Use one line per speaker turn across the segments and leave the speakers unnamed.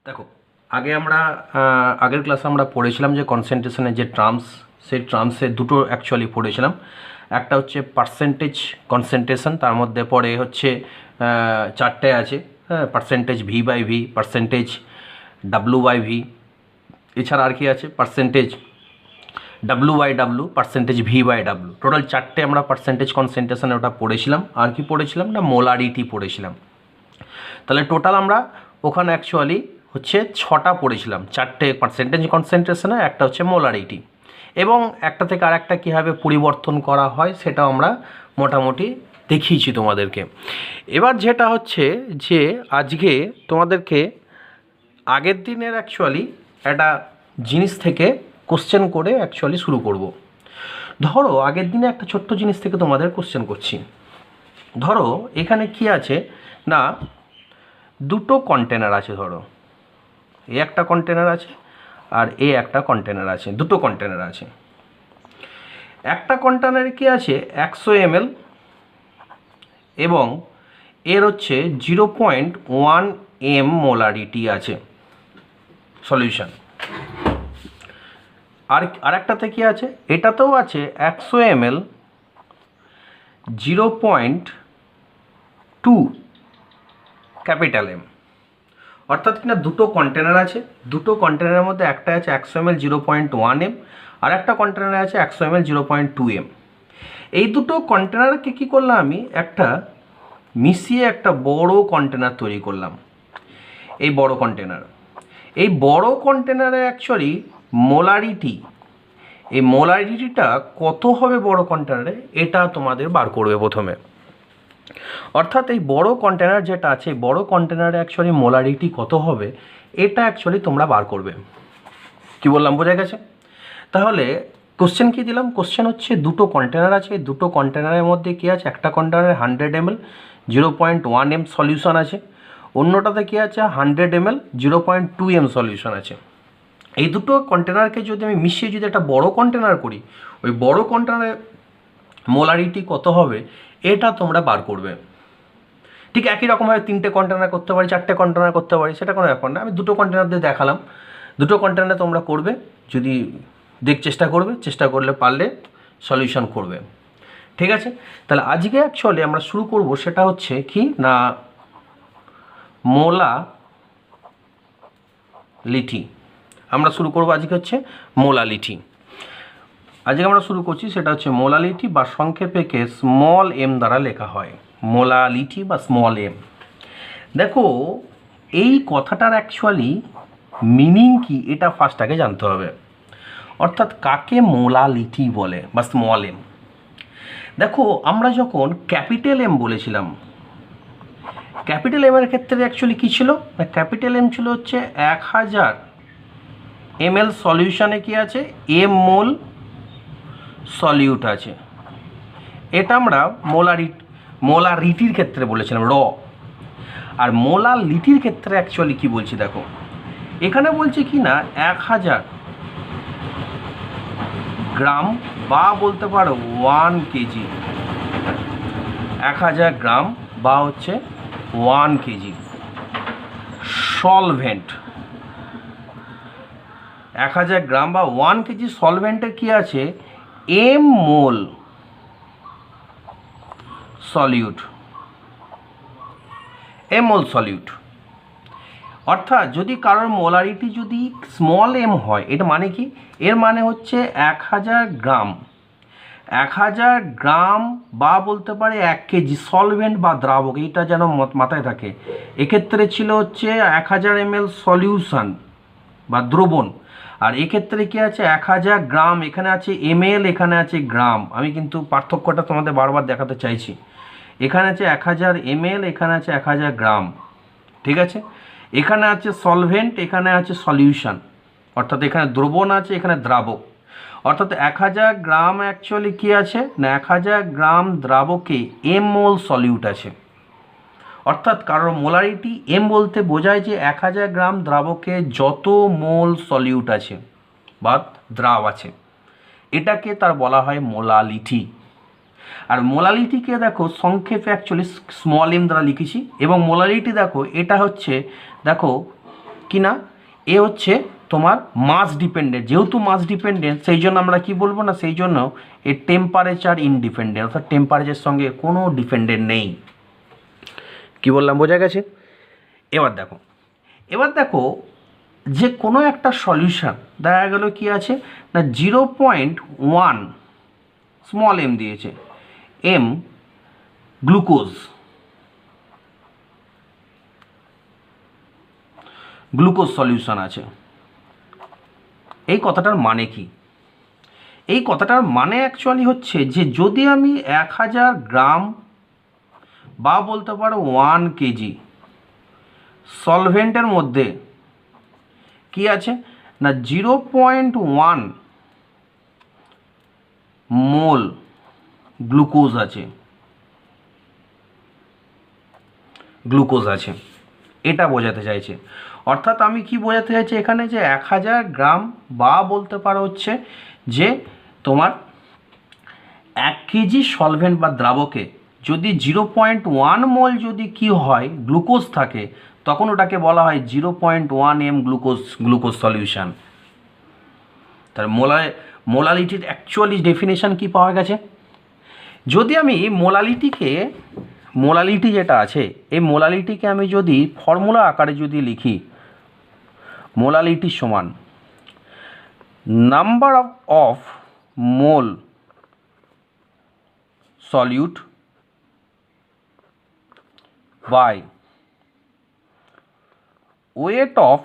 দেখো, আগে আমরা আগের ক্লাসে আমরা পড়েছিলাম যে কনসেন্ট্রেশনের যে টার্মস, সেই টার্মসের দুটো অ্যাকচুয়ালি পড়েছিলাম। একটা হচ্ছে পার্সেন্টেজ কনসেন্ট্রেশন, তার মধ্যে পরে হচ্ছে চারটে আছে, হ্যাঁ, percentage V by V, percentage W by V, এছাড়া আর কি আছে percentage W by W, percentage V by W. Total চারটে আমরা পার্সেন্টেজ কনসেন্ট্রেশন ওটা পড়েছিলাম। আর কি পড়েছিলাম না, মোলারিটি পড়েছিলাম। তাহলে টোটাল আমরা ওখানে অ্যাকচুয়ালি হচ্ছে ছটা পড়েছিলাম, চারটে পার্সেন্টেজ কনসেন্ট্রেশনে, একটা হচ্ছে মোলারিটি, এবং একটা থেকে আর একটা কীভাবে পরিবর্তন করা হয় সেটাও আমরা মোটামুটি দেখিয়েছি তোমাদেরকে। এবার যেটা হচ্ছে যে আজকে তোমাদেরকে আগের দিনের অ্যাকচুয়ালি একটা জিনিস থেকে কোশ্চেন করে অ্যাকচুয়ালি শুরু করব। ধরো আগের দিনে একটা ছোট্ট জিনিস থেকে তোমাদের কোশ্চেন করছি। ধরো এখানে কি আছে না, দুটো কন্টেনার আছে। ধরো এ একটা কন্টেনার আছে আর এ একটা কন্টেনার আছে, দুটো কন্টেনার আছে। একটা কন্টেনারে কি আছে 100 ml এবং এর হচ্ছে 0.1 m মোলারিটি আছে সলিউশন। আরেকটাতে কি আছে, এটাতেও আছে 100 ml 0.2 ক্যাপিটাল এম। অর্থাৎ কিনা দুটো কন্টেনার আছে, দুটো কন্টেনারের মধ্যে একটা আছে 100 ml 0.1 m, আর একটা কন্টেনারে আছে 100 ml 0.2 m। এই দুটো কন্টেনারকে কী করলাম, আমি একটা মিশিয়ে একটা বড় কন্টেনার তৈরি করলাম। এই বড় কন্টেনারে অ্যাকচুয়ালি মোলারিটি, এই মোলারিটিটা কত হবে বড় কন্টেনারে, এটা তোমাদের বার করবে প্রথমে। অর্থাৎ এই বড় কন্টেনার যেটা আছে, বড় কন্টেনারে অ্যাকচুয়ালি মোলারিটি কত হবে এটা অ্যাকচুয়ালি তোমরা বার করবে। কি বললাম, বোঝা গেছে? তাহলে কোশ্চেন কি দিলাম, কোশ্চেন হচ্ছে দুটো কন্টেনার আছে, দুটো কন্টেনারের মধ্যে কি আছে, একটা কন্টেনারে 100 ml 0.1 m সলিউশন আছে, অন্যটাতে কি আছে 100 ml 0.2 m সলিউশন আছে। এই দুটো কন্টেনারকে যদি আমি মিশিয়ে যদি একটা বড় কন্টেনার করি, ওই বড় কন্টেনারে মোলারিটি কত হবে এটা তোমরা বার করবে। ঠিক একই রকমভাবে 3টে কন্টেনার করতে পারি, 4টে কন্টেনার করতে পারি, সেটা কোনো ব্যাপার না। আমি দুটো কন্টেনার দিয়ে দেখালাম, দুটো কন্টেনার তোমরা করবে, যদি চেষ্টা করলে পারলে সলিউশন করবে। ঠিক আছে, তাহলে আজকে অ্যাকচুয়ালি আমরা শুরু করব, সেটা হচ্ছে কি না, মোলালিটি। আমরা শুরু করব আজকে হচ্ছে মোলালিটি। আজকে আমরা শুরু করছি সেটা হচ্ছে মোলালিটি, বা সংক্ষেপে স্মল এম দ্বারা লেখা হয়, মোলালিটি বা স্মল এম। দেখো এই কথাটার অ্যাকচুয়ালি মিনিং কি এটা ফার্স্ট আগে জানতে হবে। অর্থাৎ কাকে মোলালিটি বলে বা স্মল এম। দেখো আমরা যখন ক্যাপিটাল এম বলেছিলাম, ক্যাপিটাল এমের ক্ষেত্রে অ্যাকচুয়ালি কী ছিল, ক্যাপিটাল এম ছিল হচ্ছে 1000 ml সলিউশনে কি আছে, এম মোল সলিউট আছে। এটা আমরা মোলারিটির ক্ষেত্রে বলেছিলাম র। আর মোলালিটির ক্ষেত্রে অ্যাকচুয়ালি কি বলছি দেখো, এখানে বলছি কি না 1000 গ্রাম বা বলতে পারো 1 কেজি, 1000 গ্রাম বা হচ্ছে 1 কেজি সলভেন্ট। 1000 গ্রাম বা 1 কেজি সলভেন্টের কি আছে, এম মোল সলিউট, এম মোল সলিউট। অর্থাৎ যদি কারোর মোলারিটি যদি স্মল এম হয়, এটা মানে কি, এর মানে হচ্ছে 1000 গ্রাম, 1000 গ্রাম বা বলতে পারে 1 কেজি সলভেন্ট বা দ্রাবক, এইটা যেন মাথায় থাকে। এক্ষেত্রে ছিল হচ্ছে 1000 ml সলিউশন বা দ্রবণ, আর এক্ষেত্রে কি আছে 1000 গ্রাম, এখানে আছে ml, এখানে আছে গ্রাম। আমি কিন্তু পার্থক্যটা তোমাদের বারবার দেখাতে চাইছি। এখানে আছে 1000 ml, এখানে আছে 1000 গ্রাম। ঠিক আছে, এখানে আছে সলভেন্ট, এখানে আছে সলিউশন, অর্থাৎ এখানে দ্রবণ আছে, এখানে দ্রাবক। অর্থাৎ 1000 গ্রাম অ্যাকচুয়ালি কী আছে না, 1000 গ্রাম দ্রাবকে এম মোল সলিউট আছে। অর্থাৎ কারোর মোলারিটি এম বলতে বোঝায় যে 1000 গ্রাম দ্রাবকে যত মোল সলিউট আছে বা দ্রাব আছে, এটাকে তার বলা হয় মোলালিটি। আর মোলালিটিকে দেখো সংক্ষেপে অ্যাকচুয়ালি স্মল এম দ্বারা লিখেছি, এবং মোলালিটি দেখো এটা হচ্ছে, দেখো কি না, এ হচ্ছে তোমার মাস ডিপেন্ডেন্ট। যেহেতু মাস ডিপেন্ডেন্ট সেই জন্য আমরা কি বলবো না, সেই জন্য এ টেম্পারেচার ইনডিপেন্ডেন্ট, অর্থাৎ টেম্পারেচারের সঙ্গে কোনো ডিপেন্ডেন্ট নেই। কি বললাম বোঝা গেছে? এবার দেখো যে কোনো একটা সলিউশন দেখা গেল কি আছে না 0.1 স্মল এম দিয়েছে, এম গ্লুকোজ সলিউশন আছে। এই কথাটার মানে কি? এই কথাটার মানে অ্যাকচুয়ালি হচ্ছে যে যদি আমি 1000 গ্রাম বা বলতে পারো 1 কেজি সলভেন্টের মধ্যে কি আছে না 0.1 মোল গ্লুকোজ আছে, এটা বোঝাতে চাইছে। অর্থাৎ আমি কি বোঝাতে চাইছি এখানে যে 1000 গ্রাম বা বলতে পারো হচ্ছে যে তোমার 1 কেজি সলভেন্ট বা দ্রাবকে যদি 0.1 মোল যদি কি হয় গ্লুকোজ থাকে, তখন ওটাকে বলা হয় 0.1 এম গ্লুকোজ সলিউশন। তার মোলালিটির অ্যাকচুয়ালি ডেফিনেশন কি পাওয়া গেছে? যদি আমি মোলালিটি যেটা আছে এই মোলালিটিকে আমি যদি ফর্মুলা আকারে যদি লিখি, মোলালিটি সমান number of mole solute by weight of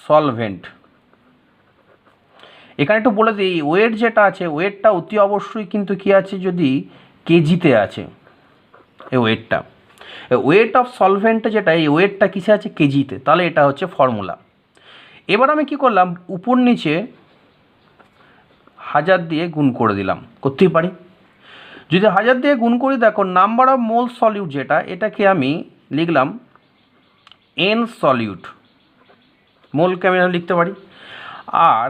solvent. এখানে একটু বলে দিই ওয়েট যেটা আছে ওয়েটটা অতি অবশ্যই কিন্তু কি আছে যদি কেজিতে আছে, এই ওয়েট অফ সলভেন্ট যেটা এই ওয়েটটা কিসে আছে কেজিতে, তাহলে এটা হচ্ছে ফর্মুলা। এবার আমি কি করলাম উপর নিচে 1000 দিয়ে গুণ করে দিলাম, করতেই পারি। যদি 1000 দিয়ে গুণ করি দেখো নাম্বার অফ মোল সলিউট যেটা এটাকে আমি লিখলাম এন সলিউট, মোলকে আমি লিখতে পারি। আর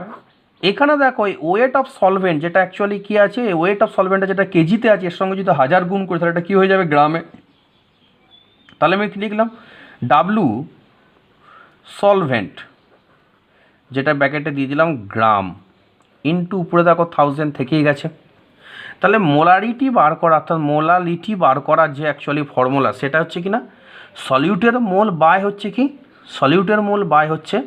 এখানে দেখো এই ওয়েট অফ সলভেন্ট যেটা অ্যাকচুয়ালি কী আছে ওয়েট অফ সলভেন্টটা যেটা কেজিতে আছে এর সঙ্গে যদি 1000 গুণ করি তাহলে এটা কী হয়ে যাবে গ্রামে। তাহলে আমি কি লিখলাম ডাব্লু সলভেন্ট যেটা ব্যাকেটে দিয়ে দিলাম গ্রাম ইনটু উপরে দেখো 1000 থেকেই গেছে। তাহলে মোলারিটি বার করা অর্থাৎ মোলালিটি বার করার যে অ্যাকচুয়ালি ফর্মুলা সেটা হচ্ছে কি না সলিউটের মোল বাই হচ্ছে কি সলিউটের মোল বাই হচ্ছে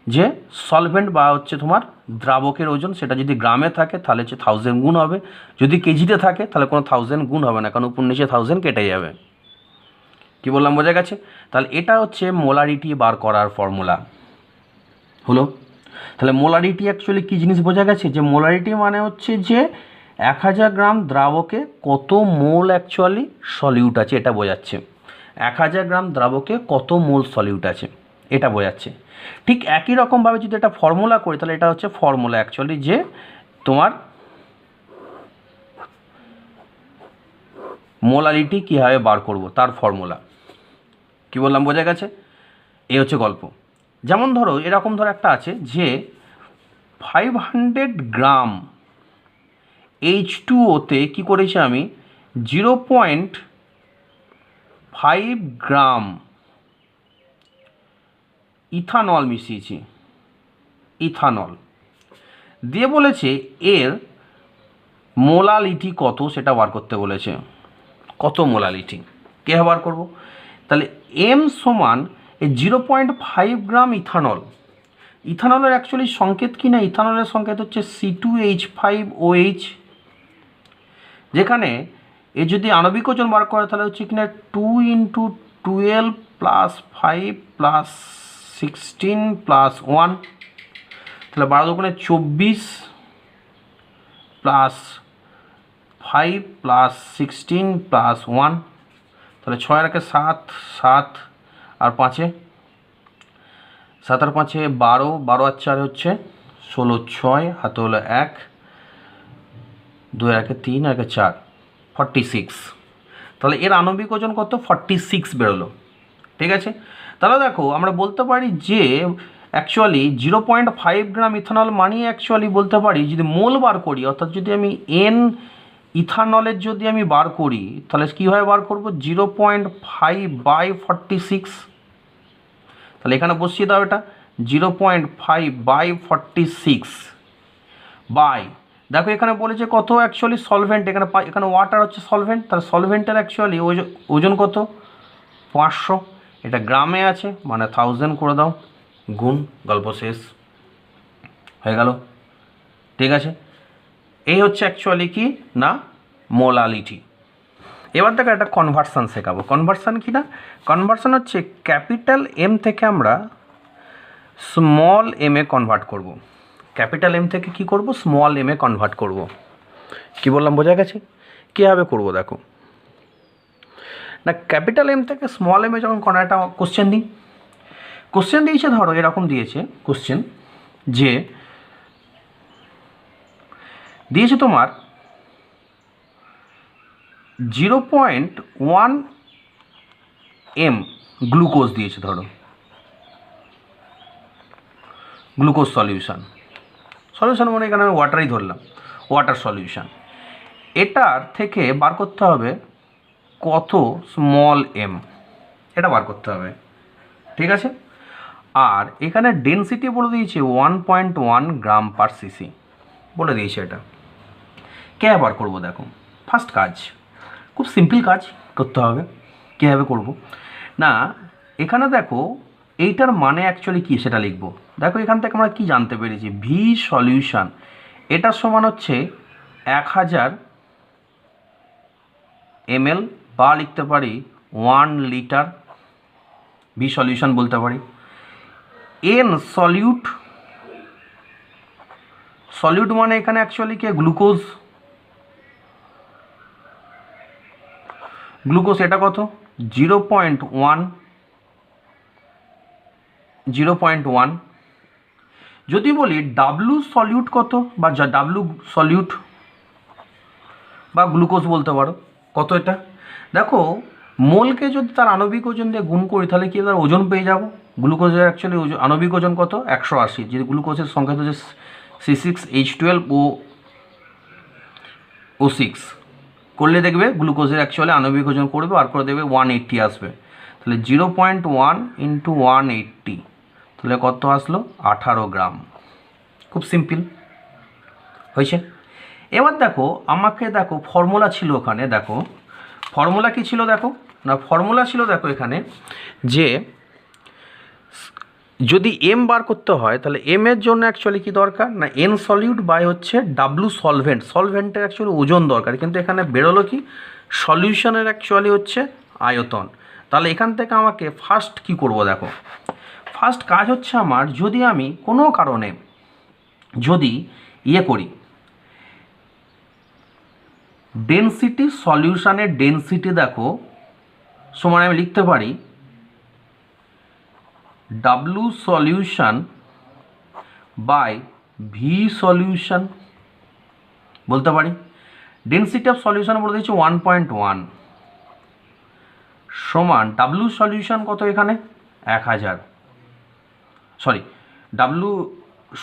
যে সলভেন্ট বা হচ্ছে তোমার দ্রাবকের ওজন, সেটা যদি গ্রামে থাকে তাহলে হচ্ছে 1000 গুণ হবে, যদি কেজিতে থাকে তাহলে কোনো 1000 গুণ হবে না, কারণ উপর নিচে 1000 কেটে যাবে। কি বললাম বোঝা গেছে? তাহলে এটা হচ্ছে মোলারিটি বার করার ফর্মুলা হলো। তাহলে মোলারিটি অ্যাকচুয়ালি কী জিনিস বোঝা গেছে যে মোলারিটি মানে হচ্ছে যে 1000 গ্রাম দ্রাবকে কত মোল অ্যাকচুয়ালি সলিউট আছে এটা বোঝাচ্ছে। 1000 গ্রাম দ্রাবকে কত মোল সলিউট আছে এটা বোঝাচ্ছে। ঠিক একই রকমভাবে যদি এটা ফর্মুলা করি তাহলে এটা হচ্ছে ফর্মুলা অ্যাকচুয়ালি যে তোমার মোলারিটি কীভাবে বার করব তার ফর্মুলা। কি বললাম বোঝা গেছে? এই হচ্ছে গল্প। যেমন ধরো এরকম ধরো একটা আছে যে 500 গ্রাম H2O-তে কী করেছি আমি 0.5 গ্রাম ইথানল মিশিয়েছি, ইথানল দিয়ে বলেছে এর মোলালিটি কত সেটা বার করতে বলেছে। কত মোলালিটি কে বার করব? তাহলে এম সমান এই 0.5 গ্রাম ইথানল। ইথানলের অ্যাকচুয়ালি সংকেত কি না ইথানলের সংকেত হচ্ছে C2H5OH, যেখানে এ যদি আণবিক ওজন বার করে তাহলে হচ্ছে কিনা 2 × 12 + 5 + 16 + 1, তাহলে 12 × 24 + 5 + 16 + 1, তাহলে 6 আর 7, 7 আর 5, 7 আর 5 12, 12 আর 4 হচ্ছে 16, 6 হাতে হলো 1, 2 আর 3 আর 4, 46। তাহলে এর আণবিক ওজন কত 46 বেরোলো। ঠিক আছে, তাহলে দেখো আমরা বলতে পারি যে অ্যাকচুয়ালি 0.5 গ্রাম ইথানল মানি অ্যাকচুয়ালি বলতে পারি যদি মোল বার করি অর্থাৎ যদি আমি এন ইথানলের যদি আমি বার করি তাহলে কীভাবে বার করব 0.5/46, তাহলে এখানে বসিয়ে দাও এটা 0.5/46 বাই, দেখো এখানে বলেছে কত অ্যাকচুয়ালি সলভেন্ট, এখানে ওয়াটার হচ্ছে সলভেন্ট, তাহলে সলভেন্টের অ্যাকচুয়ালি ওজন কত 500, এটা গ্রামে আছে মানে 1000 করে দাও, গুণ, গল্প শেষ হয়ে গেল। ঠিক আছে, এই হচ্ছে অ্যাকচুয়ালি কি না মোলালিটি। এবার দেখো একটা কনভার্সান শেখাবো। কনভার্সান কি না, কনভার্সান হচ্ছে ক্যাপিটাল এম থেকে আমরা স্মল এম এ কনভার্ট করব। ক্যাপিটাল এম থেকে কি করব, স্মল এম এ কনভার্ট করব। কি বললাম বোঝা গেছে? কীভাবে করব দেখো না, ক্যাপিটাল এম থেকে স্মল এম এ যখন কোনো একটা কোশ্চেন দিই, কোশ্চেন দিয়েছে ধরো এরকম দিয়েছে কোশ্চেন, যে দিয়েছে তোমার 0.1 এম গ্লুকোজ দিয়েছে, ধরো গ্লুকোজ সলিউশন মানে এখানে আমি ওয়াটারই ধরলাম, ওয়াটার সলিউশন, এটার থেকে বার করতে হবে কত স্মল এম, এটা বার করতে হবে। ঠিক আছে, আর এখানে ডেনসিটি বলে দিয়েছে 1.1 গ্রাম পার সিসি বলে দিয়েছে। এটা কে বার করবো দেখো, ফার্স্ট কাজ খুব সিম্পল কাজ করতে হবে। কীভাবে করব না, এখানে দেখো এইটার মানে অ্যাকচুয়ালি কী সেটা লিখব। দেখো এখান থেকে আমরা কি জানতে পেরেছি, ভি সলিউশন এটার সমান হচ্ছে 1000 ml, বা লিখতে পারি 1 লিটার, ভি সলিউশন বলতে পারি। এন সলিউট, সলিউট মানে এখানে অ্যাকচুয়ালি কে গ্লুকোজ, গ্লুকোজ এটা কত 0.1। যদি বলি ডাব্লু সলিউট কত, বা ডাব্লু সলিউট বা গ্লুকোজ বলতে পারো কত, এটা দেখো মোলকে যদি তার আণবিক ওজন দিয়ে গুণ করি তাহলে কি তার ওজন পেয়ে যাব। গ্লুকোজের অ্যাকচুয়ালি আণবিক ওজন কত 180, যদি গ্লুকোজের সংখ্যা হচ্ছে C6H12O6 করলে দেখবে গ্লুকোজের অ্যাকচুয়ালি আণবিক ওজন করবে আর করে দেবে 180 আসবে। তাহলে 0.1 × 180 তাহলে কত আসলো 18 গ্রাম। খুব সিম্পল হয়েছে। এবার দেখো আমাকে দেখো ফর্মুলা ছিল ওখানে, দেখো ফর্মুলা কি ছিল দেখো না, ফর্মুলা ছিল দেখো এখানে যে যদি এম বার করতে হয় তাহলে এম এর জন্য অ্যাকচুয়ালি কি দরকার না, এন সলিউট বাই হচ্ছে ডাব্লু সলভেন্ট, সলভেন্টের অ্যাকচুয়ালি ওজন দরকার, কিন্তু এখানে বেরোলো কি সলিউশনের অ্যাকচুয়ালি হচ্ছে আয়তন। তাহলে এখান থেকে আমাকে ফার্স্ট কি করব দেখো, ফার্স্ট কাজ হচ্ছে আমার, যদি আমি কোনো কারণে যদি করি ডেনসিটি, সলিউশনের ডেনসিটি দেখো সমান আমি লিখতে পারি W solution by V solution বলতে পারি। ডেনসিটি অফ সলিউশন বলে দিচ্ছি 1.1 সমান ডাব্লু সলিউশন কত এখানে 1000, সরি ডাব্লু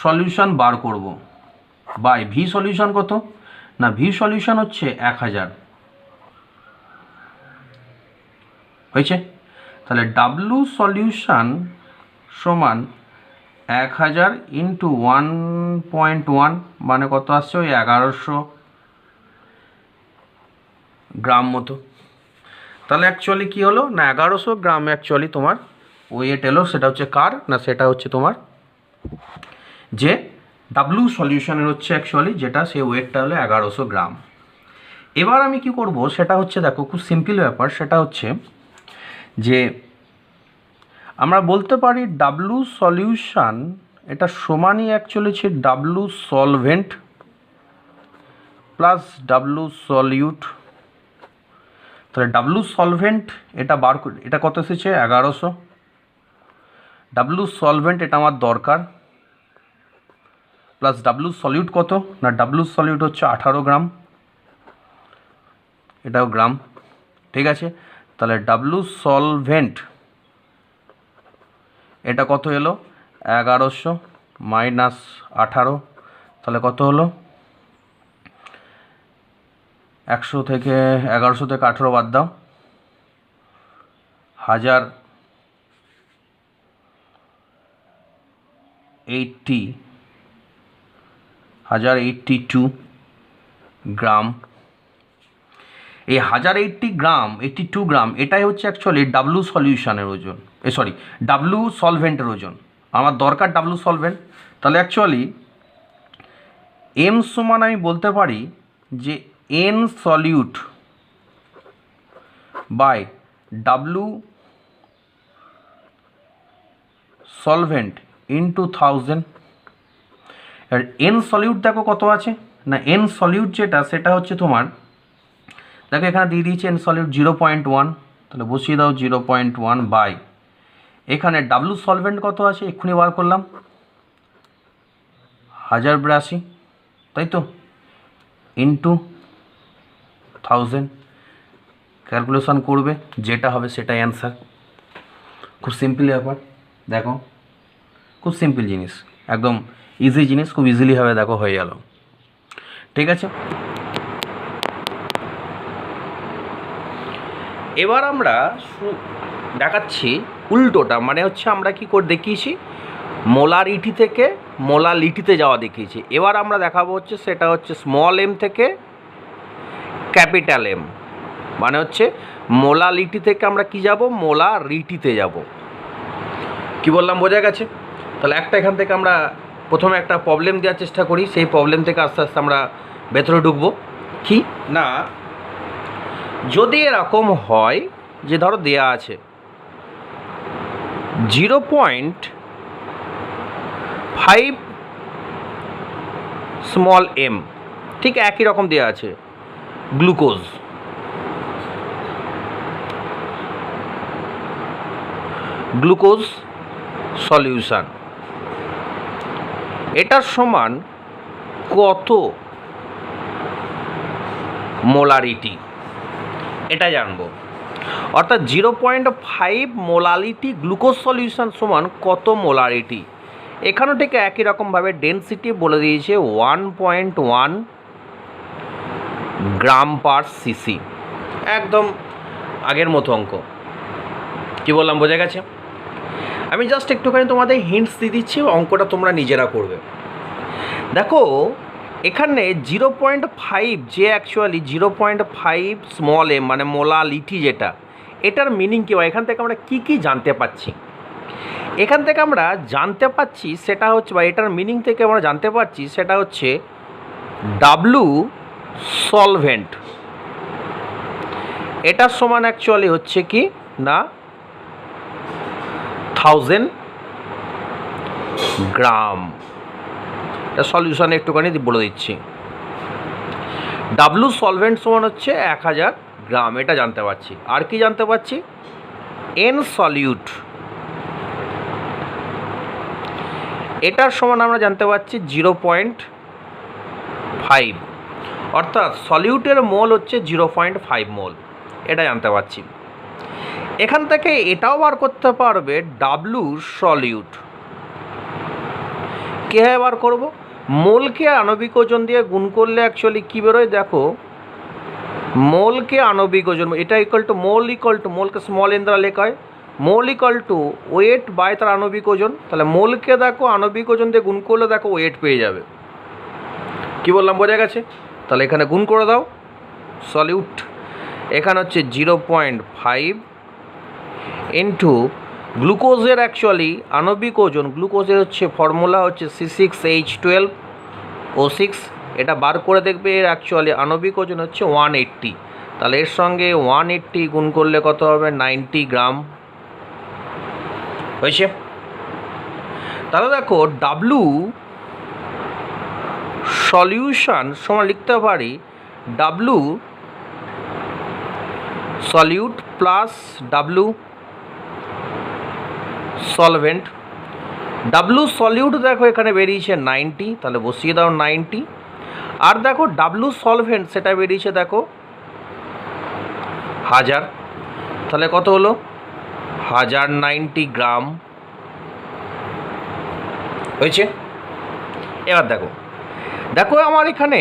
সলিউশন বার করব বাই ভি সলিউশন কত না, ভি সলিউশন হচ্ছে 1000 হয়েছে। তাহলে ডাব্লু সলিউশন সমান 1000 × 1.1 মানে কত আসছে ওই 1100 গ্রাম মতো। তাহলে অ্যাকচুয়ালি কী হলো না 1100 গ্রাম অ্যাকচুয়ালি তোমার ওয়েট এলো, সেটা হচ্ছে কার না, সেটা হচ্ছে তোমার যে ডাব্লু সলিউশনের হচ্ছে অ্যাকচুয়ালি যেটা সেই ওয়েটটা হলো 1100 গ্রাম। এবার আমি কি করব সেটা হচ্ছে দেখো খুব সিম্পল ব্যাপার, সেটা হচ্ছে যে আমরা বলতে পারি ডাব্লু সলিউশন এটা সমানই অ্যাকচুয়ালি হচ্ছে W solvent plus W solute. তাহলে ডাব্লু সলভেন্ট এটা এটা কত এসেছে 1100, ডাব্লু সলভেন্ট এটা আমার দরকার, প্লাস ডাব্লু সলিউট কত না, ডাব্লু সলিউট হচ্ছে 18 গ্রাম, এটাও গ্রাম। ঠিক আছে, তাহলে ডাব্লু সলভেন্ট এটা কত এলো 1100 মাইনাস 18, তাহলে কত হলো 100 থেকে 1100 থেকে 18 বাদ দাও, 1000 1082 গ্রাম। এই 1082 গ্রাম এটাই হচ্ছে অ্যাকচুয়ালি ডাব্লু সলিউশনের ওজন, ডাব্লু সলভেন্টের ওজন। আমার দরকার ডাব্লু সলভেন্ট, তাহলে অ্যাকচুয়ালি এম সমান আমি বলতে পারি যে N solute by W solvent into 1000। আর এন সলিউট দেখো কত আছে না, এন সলিউট যেটা সেটা হচ্ছে তোমার, দেখো এখানে দিয়ে দিয়েছি এন সলিউট 0.1, তাহলে বসিয়ে দাও 0.1 বাই এখানে ডাব্লু সলভেন্ট কত আছে এক্ষুনি বার করলাম 1082, তাই তো, ইন্টু 1000 ক্যালকুলেশন করবে, যেটা হবে সেটাই অ্যান্সার। খুব সিম্পল ব্যাপার, দেখো খুব সিম্পল জিনিস, একদম ইজি জিনিস, খুব ইজিলি হবে, দেখো হয়ে গেল। ঠিক আছে, এবার আমরা দেখাচ্ছি উল্টোটা, মানে হচ্ছে আমরা কি করে দেখিয়েছি মোলারিটি থেকে মোলালিটিতে যাওয়া দেখিয়েছি। এবার আমরা দেখাবো হচ্ছে সেটা হচ্ছে স্মল এম থেকে ক্যাপিটাল এম, মানে হচ্ছে মোলালিটি থেকে আমরা কি যাব মোলারিটিতে যাব। কি বললাম বোঝা গেছে? তাহলে একটা এখান থেকে আমরা প্রথমে একটা প্রবলেম দেওয়ার চেষ্টা করি, সেই প্রবলেম থেকে আস্তে আস্তে আমরা ভেতরে ঢুকবো। কি না, যদি এরকম হয় যে ধরো দেয়া আছে 0.5 স্মল এম, ঠিক একই রকম দেওয়া আছে গ্লুকোজ সলিউশন, এটার সমান কত মোলারিটি এটা জানবো। অর্থাৎ 0.5 মোলারিটি গ্লুকোজ সলিউশন সমান কত মোলারিটি। এখানেও ঠিক একই রকমভাবে ডেনসিটি বলে দিয়েছে 1.1 গ্রাম পার সিসি, একদম আগের মতো অঙ্ক। কি বললাম বোঝা গেছে? আমি জাস্ট একটুখানি তোমাদের হিন্টস দিয়ে দিচ্ছি, অঙ্কটা তোমরা নিজেরা করবে। দেখো এখানে 0.5 যে অ্যাকচুয়ালি 0.5 স্মল এম মানে মোলালিটি যেটা, এটার মিনিং কী হয়, এখান থেকে আমরা কি কি জানতে পাচ্ছি? এখান থেকে আমরা জানতে পাচ্ছি সেটা হচ্ছে, বা এটার মিনিং থেকে আমরা জানতে পারছি সেটা হচ্ছে ডাব্লু সলভেন্ট, এটার সমান অ্যাকচুয়ালি হচ্ছে কি না 1000 গ্রাম। এটা সলিউশনে একটুখানি বলে দিচ্ছি, ডাব্লু সলভেন্ট সমান হচ্ছে 1000 গ্রাম, এটা জানতে পারছি। আর কি জানতে পারছি, এন সলিউট এটার সমান আমরা জানতে পারছি 0.5, অর্থাৎ সলিউটের মোল হচ্ছে 0.5 মোল, এটা জানতে পারছি। এখান থেকে এটাও বার করতে পারবে ডাব্লু সলিউট, কীভাবে বার করবো, মোলকে আণবিক ওজন দিয়ে গুণ করলে অ্যাকচুয়ালি কী বেরোয় দেখো, মোলকে আণবিক ওজন, এটা ইকুয়াল টু মোলকে স্মল এন দ্বারা লেখা হয়, মোল ইকুয়াল টু ওয়েট বাই তার আণবিক ওজন। তাহলে মোলকে দেখো আণবিক ওজন দিয়ে গুণ করলে দেখো ওয়েট পেয়ে যাবে। কি বললাম বোঝা গেছে? তাহলে এখানে গুণ করে দাও, সলিউট এখানে হচ্ছে 0.5 ইন্টু গ্লুকোজের অ্যাকচুয়ালি আণবিক ওজন, গ্লুকোজের হচ্ছে ফর্মুলা হচ্ছে C6H12O6, এটা বার করে দেখবে এর অ্যাকচুয়ালি আণবিক ওজন হচ্ছে 180, তাহলে এর সঙ্গে 180 গুণ করলে কত হবে 90 গ্রাম হয়েছে। তাহলে দেখো ডাব্লু সলিউশন সমান লিখতে পারি W solute plus W solvent. W solute দেখো এখানে বেরিয়েছে 90, তাহলে বসিয়ে দাও 90। আর দেখো ডাব্লু সলভেন্ট সেটা বেরিয়েছে দেখো 1000, তাহলে কত হলো 1090 গ্রাম হয়েছে। এবার দেখো আমার এখানে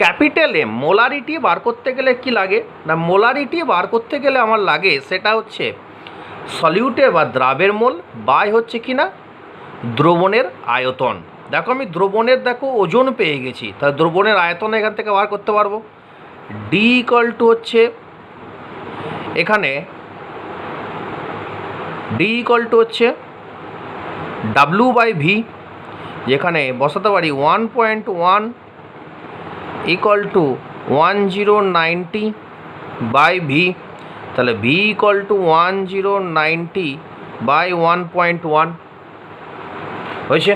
ক্যাপিটাল এম মোলারিটি বার করতে গেলে কি লাগে না, মোলারিটি বার করতে গেলে আমার লাগে সেটা হচ্ছে সলিউটে বা দ্রাবের মোল বাই হচ্ছে কি না দ্রবণের আয়তন। দেখো আমি দ্রবণের ওজন পেয়ে গেছি, তাহলে দ্রবণের আয়তন এখান থেকে বার করতে পারবো। ডি ইকুয়াল টু হচ্ছে এখানে ডি ইকুয়াল টু হচ্ছে ডাব্লিউ বাই ভি, যেখানে বসাতে পারি 1.1 ইকুয়াল টু 1090 বাই ভি, তাহলে ভি ইকুয়াল টু 1090 বাই 1.1 হয়েছে।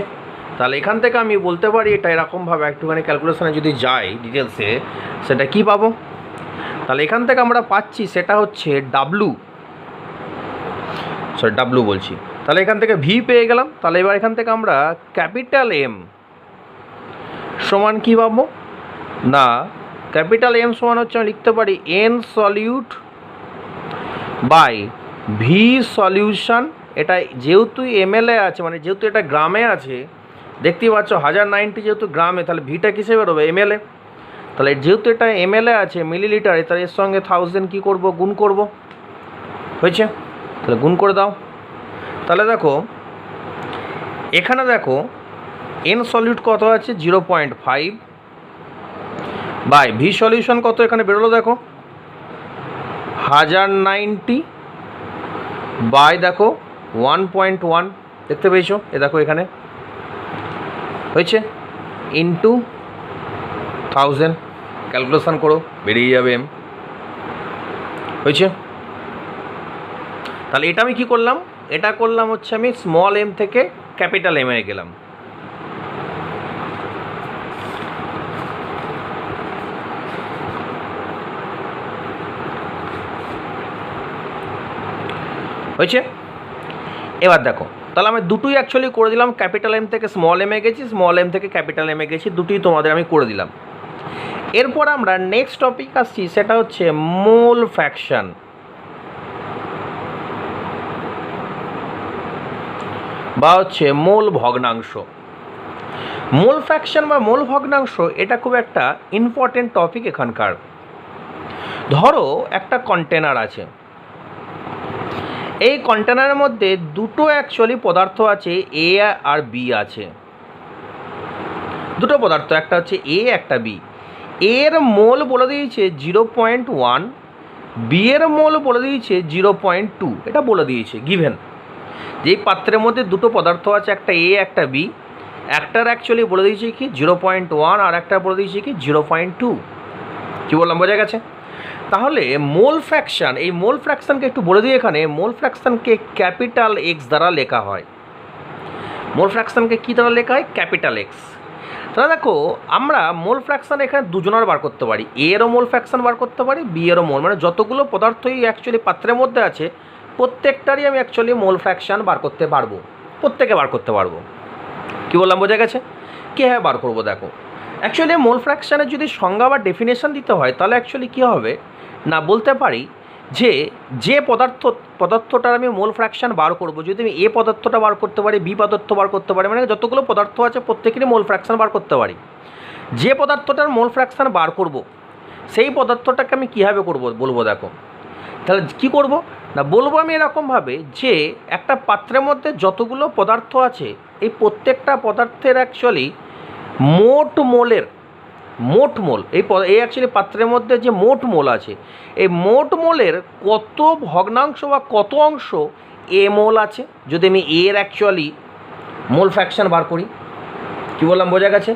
তাহলে এখান থেকে আমি বলতে পারি এটা এরকমভাবে একটুখানি ক্যালকুলেশনে যদি যাই ডিটেলসে, সেটা কি পাবো? তাহলে এখান থেকে আমরা পাচ্ছি সেটা হচ্ছে ডাব্লু বলছি, তাহলে এখান থেকে ভি পেয়ে গেলাম। তাহলে এবার এখান থেকে আমরা ক্যাপিটাল এম সমান কী পাবো না, ক্যাপিটাল এম সমান হচ্ছে আমি লিখতে পারি N solute by V solution. এটা যেহেতু এমএলএ আছে, মানে যেহেতু এটা গ্রামে আছে, দেখতেই পাচ্ছ 1090 যেহেতু গ্রামে, তাহলে ভিটা কিসে বেরোবে? এমএলএ। তাহলে যেহেতু এটা এমএলএ আছে মিলিলিটারে, তাহলে এর সঙ্গে 1000 কী করবো? গুণ করব। হয়েছে, তাহলে গুণ করে দাও। তাহলে দেখো এখানে দেখো এন সলিউট কত আছে 0.5 বাই ভি সলিউশন কত এখানে বেরোলো দেখো 1090 বাই দেখো 1.1, দেখতে পেয়েছো? এ দেখো এখানে হয়েছে ইন্টু 1000, ক্যালকুলেশন করো বেরিয়ে যাবে এম। হয়েছে, তাহলে এটা আমি কি করলাম? এটা করলাম হচ্ছে আমি স্মল এম থেকে ক্যাপিটাল এম এ গেলাম। হয়েছে, এবার দেখো তাহলে আমি দুটোই অ্যাকচুয়ালি করে দিলাম, ক্যাপিটাল এম থেকে স্মল এম এ গেছি, স্মল এম থেকে ক্যাপিটাল এম এ গেছি, দুটোই তোমাদের আমি করে দিলাম। এরপর আমরা নেক্সট টপিক আসছি, সেটা হচ্ছে মোল ফ্র্যাকশন বা হচ্ছে মোল ভগ্নাংশ। মোল ফ্র্যাকশন বা মোল ভগ্নাংশ এটা খুব একটা ইম্পর্টেন্ট টপিক এখানকার। ধরো একটা কন্টেনার আছে, এই কন্টেনারের মধ্যে দুটো অ্যাকচুয়ালি পদার্থ আছে, এ আর বি আছে। দুটো পদার্থ, একটা হচ্ছে এ একটা বি। এর মোল বলে দিয়েছে 0.1, বি এর মোল বলে দিয়েছে 0.2, এটা বলে দিয়েছে গিভেন। যেই পাত্রের মধ্যে দুটো পদার্থ আছে, একটা এ একটা বি, একটার অ্যাকচুয়ালি বলে দিয়েছে কি 0.1 আর একটা বলে দিয়েছে কি 0.2। কী বললাম, বোঝা গেছে? তাহলে মোল ফ্র্যাকশন, এই মোল ফ্র্যাকশনকে একটু বলে দিই। এখানে মোল ফ্র্যাকশনকে ক্যাপিটাল এক্স দ্বারা লেখা হয়। মোল ফ্র্যাকশনকে কী দ্বারা লেখা হয়? Capital x. তাহলে দেখো আমরা মোল ফ্র্যাকশন এখানে দুজনের বার করতে পারি, এ এরও মোল ফ্র্যাকশন বার করতে পারি, বি এরও মোল, মানে যতগুলো পদার্থই অ্যাকচুয়ালি পাত্রের মধ্যে আছে প্রত্যেকটারই আমি অ্যাকচুয়ালি মোল ফ্র্যাকশন বার করতে পারবো, প্রত্যেকে বার করতে পারবো। কী বললাম, বোঝা গেছে? কে হ্যাঁ বার করবো। দেখো অ্যাকচুয়ালি মোল ফ্র্যাকশানের যদি সংজ্ঞা বা ডেফিনেশন দিতে হয়, তাহলে অ্যাকচুয়ালি কী হবে না, বলতে পারি যে পদার্থটার আমি মোল ফ্র্যাকশন বার করব, যদি আমি এ পদার্থটা বার করতে পারি, বি পদার্থ বার করতে পারি, মানে যতগুলো পদার্থ আছে প্রত্যেকেরই মোল ফ্র্যাকশন বার করতে পারি। যে পদার্থটার মোল ফ্র্যাকশন বার করব, সেই পদার্থটাকে আমি কীভাবে করব বলবো। দেখো তাহলে কী করব না, বলবো আমি এরকমভাবে যে একটা পাত্রের মধ্যে যতগুলো পদার্থ আছে, এই প্রত্যেকটা পদার্থের অ্যাকচুয়ালি মোট মোল, এই অ্যাকচুয়ালি পাত্রের মধ্যে যে মোট মোল আছে, এই মোট মোলের কত ভগ্নাংশ বা কত অংশ এ মোল আছে, যদি আমি এর অ্যাকচুয়ালি মোল ফ্র্যাকশন বার করি। কী বললাম, বোঝা গেছে?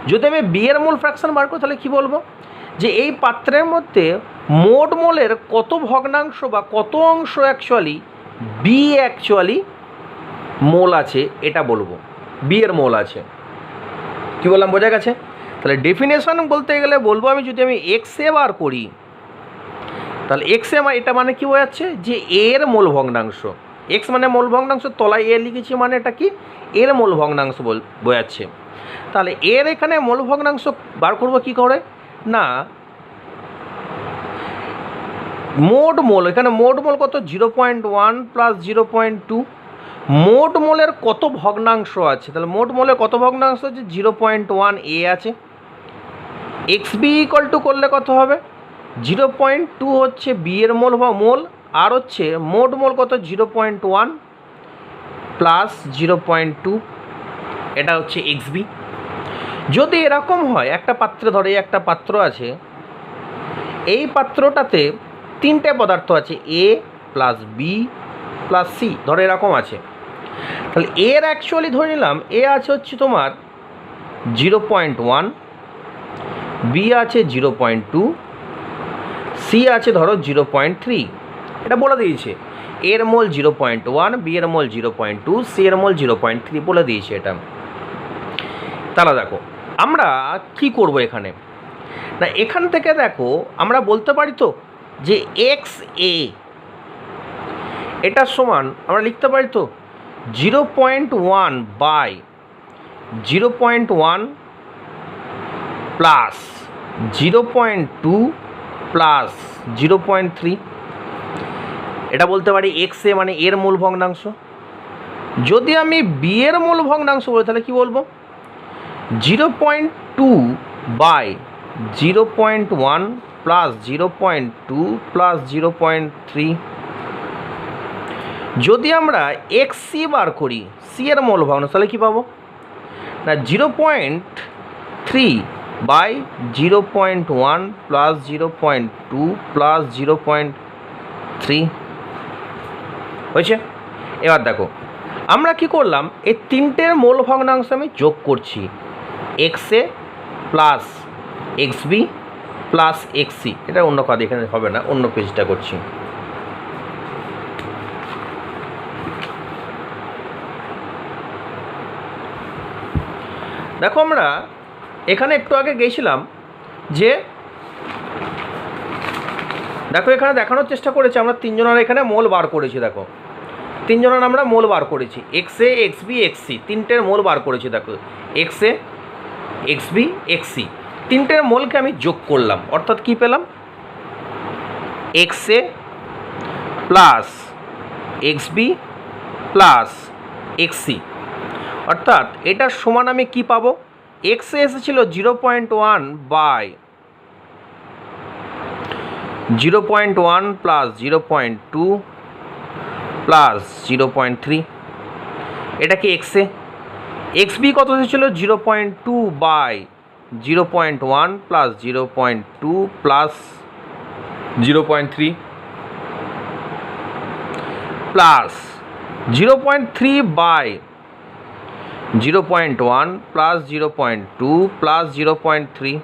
যদি আমি বি এর মোল ফ্র্যাকশন বার করি, তাহলে কী বলবো যে এই পাত্রের মধ্যে মোট মোলের কত ভগ্নাংশ বা কত অংশ অ্যাকচুয়ালি বি অ্যাকচুয়ালি মোল আছে, এটা বলবো বি এর মোল আছে। কী বললাম, বোঝা গেছে? তাহলে ডেফিনেশন বলতে গেলে বলবো আমি, যদি আমি এক্সে বার করি, তাহলে এক্সে এটা মানে কী বোঝাচ্ছে যে এর মোল ভগ্নাংশ, এক্স মানে মোল ভগ্নাংশ, তলায় এ লিখেছি মানে এটা কি এর মোল ভগ্নাংশ বোঝাচ্ছে। তাহলে এর এখানে মোল ভগ্নাংশ বার করবো কী করে না, মোট মোল, এখানে মোট মোল কত 0.1 প্লাস 0.2, মোট মোলের কত ভগ্নাংশ আছে, তাহলে মোট মোলের কত ভগ্নাংশ আছে 0.1 এ আছে। এক্স বি ইকুয়াল টু করলে কত হবে 0.2 হচ্ছে বি এর মোল বা মোল, আর হচ্ছে মোট মোল কত 0.1 প্লাস 0.2 এটা হচ্ছে XB। যদি এরকম হয় একটা পাত্রে, ধরে একটা পাত্র আছে, এই পাত্রটাতে তিনটে পদার্থ আছে, A plus B plus C, ধরে এরকম আছে, তাহলে এর অ্যাকচুয়ালি ধরে নিলাম এ আছে হচ্ছে তোমার 0.1, B আছে 0.2, C আছে ধরো 0.3। এটা বলে দিয়েছে এর মোল 0.1, B এর মোল 0.2, C এর মোল 0.3 বলে দিয়েছে এটা। তাহলে দেখো আমরা কি করব এখানে, না এখান থেকে দেখো আমরা বলতে পারি তো যে XA এটার সমান আমরা লিখতে পারি তো 0.1 বাই 0.1 প্লাস 0.2 প্লাস 0.3, এটা বলতে পারি XA মানে এর মূল ভগ্নাংশ। যদি আমি B এর মূল ভগ্নাংশ বলি তাহলে কি বলবো, 0.2 বাই 0.1 প্লাস 0.2 প্লাস 0.3। যদি আমরা XC বার করি, C এর মূল ভগ্নাংশ, তাহলে কী পাবো না 0.3 বাই 0.1 প্লাস 0.2 প্লাস 0.3 হয়েছে। এবার দেখো আমরা কি করলাম, এই তিনটের মূল ভগ্নাংশ আমি যোগ করছি, XA plus XB plus XC। এটা অন্য কাজ এখানে হবে না, অন্য পেজটা করছি। দেখো আমরা এখানে একটু আগে গেছিলাম যে দেখো এখানে দেখানোর চেষ্টা করেছি আমরা তিনজনের এখানে মোল বার করেছি। দেখো তিনজনের আমরা মোল বার করেছি, XA XB XC, তিনটের মোল বার করেছি। দেখো XA XB XC তিনটের মোলকে আমি যোগ করলাম, অর্থাৎ কি পেলাম XA plus XB plus XC, অর্থাৎ এটার সমান আমি কি পাবো, XA এসেছিল 0.1 বাই 0.1 প্লাস 0.2 প্লাস 0.3, এটা কি XA। XB কত এসেছিল 0.2 by 0.1 plus 0.2 plus 0.3 plus 0.3 by 0.1 plus 0.2 plus 0.3,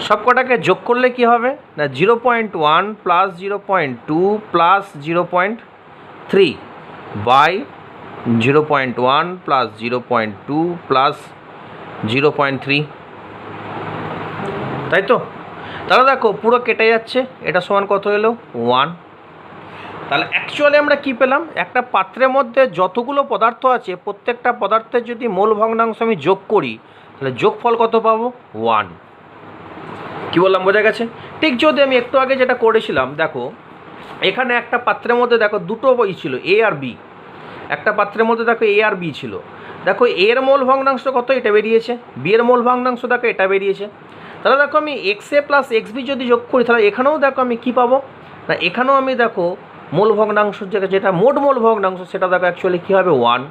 সব কটাকে যোগ করলে কি হবে না 0.1 plus 0.2 plus 0.3 by 0.1 plus 0.2 plus 0.3, তাই তো। তাহলে দেখো পুরো কেটে যাচ্ছে, এটা সমান কত এলো 1। তাহলে অ্যাকচুয়ালি আমরা কি পেলাম, একটা পাত্রের মধ্যে যতগুলো পদার্থ আছে প্রত্যেকটা পদার্থের যদি মোল ভগ্নাংশ আমি যোগ করি তাহলে যোগফল কত পাবো 1। কি বললাম বোঝা গেছে। ঠিক যদি আমি একটু আগে যেটা করেছিলাম, দেখো এখানে একটা পাত্রের মধ্যে দেখো দুটো বই ছিল A আর B, একটা পাত্রের মধ্যে দেখো A আর B ছিল, দেখো এর মোল ভগ্নাংশ কত এটা বেরিয়েছে, B এর মোল ভগ্নাংশ দেখো এটা বেরিয়েছে। তাহলে দেখো আমি XA প্লাস XB যদি যোগ করি তাহলে এখানেও দেখো আমি কি পাবো না, এখানেও আমি দেখো মূল ভগ্নাংশ যেটা মোট মূল ভগ্নাংশ সেটা দেখো অ্যাকচুয়ালি কী হবে 1।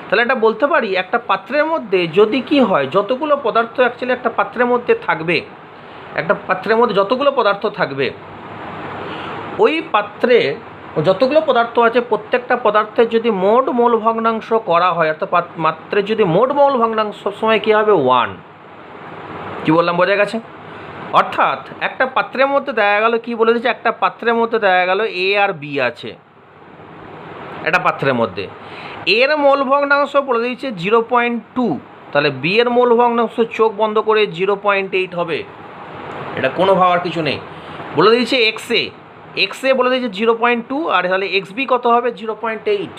তাহলে এটা বলতে পারি একটা পাত্রের মধ্যে যদি কি হয় যতগুলো পদার্থ অ্যাকচুয়ালি একটা পাত্রের মধ্যে থাকবে, একটা পাত্রের মধ্যে যতগুলো পদার্থ থাকবে ওই পাত্রে যতগুলো পদার্থ আছে প্রত্যেকটা পদার্থের যদি মোট মূল ভগ্নাংশ করা হয়, অর্থাৎ পাত্রের যদি মোট মূল ভগ্নাংশ সবসময় কী হবে 1। কী বললাম বোঝা গেছে। অর্থাৎ একটা পাত্রের মধ্যে দেখা গেল কি বলে দিচ্ছে, একটা পাত্রের মধ্যে দেখা গেল A আর B আছে, একটা পাত্রের মধ্যে এর মোল ভগ্নাংশ বলে দিচ্ছে 0.2, তাহলে B এর মোল ভগ্নাংশ চোখ বন্ধ করে 0.8 হবে, এটা কোনো ভাবার কিছু নেই। বলে দিয়েছে XA বলে দিয়েছে 0.2 আর তাহলে XB কত হবে 0.8,